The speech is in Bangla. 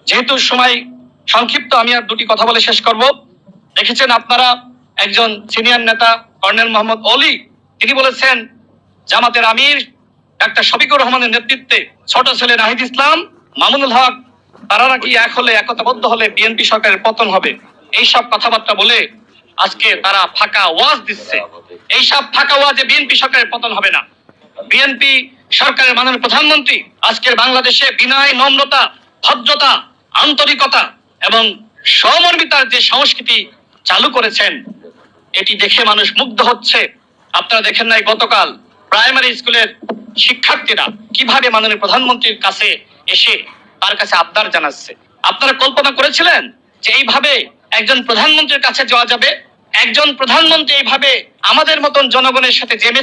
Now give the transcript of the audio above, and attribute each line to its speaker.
Speaker 1: যেহেতু সময় সংক্ষিপ্ত, আমি আর দুটি কথা বলে শেষ করব। দেখেছেন আপনারা, একজন সিনিয়র নেতা কর্নেল মোহাম্মদ অলি তিনি বলেছেন জামাতের আমির ডাক্তার শফিকুর রহমানের নেতৃত্বে ছোট ছেলে নাহিদ ইসলাম, মামুনুল হক তারা নাকি এক হলে, একতাবদ্ধ হলে বিএনপি সরকারের পতন হবে। এইসব কথাবার্তা বলে আজকে তারা ফাঁকা ওয়াজ দিচ্ছে। এইসব ফাঁকা ওয়াজে বিএনপি সরকারের পতন হবে না। বিএনপি সরকারের মাননীয় প্রধানমন্ত্রী আজকের বাংলাদেশে বিনয়, নম্রতা, ভদ্রতা, আন্তরিকতা এবং সমর্মিতার যে সংস্কৃতি চালু করেছেন, এটি দেখে মানুষ মুগ্ধ হচ্ছে। আপনারা দেখেন নাই গতকাল প্রাইমারি স্কুলের শিক্ষার্থীরা কিভাবে মাননীয় প্রধানমন্ত্রীর কাছে এসে তার কাছে আবদার জানাচ্ছে। আপনারা কল্পনা করেছিলেন যে এইভাবে একজন প্রধানমন্ত্রীর কাছে যাওয়া যাবে? একজন প্রধানমন্ত্রী এইভাবে আমাদের মতন জনগণের সাথে জেমে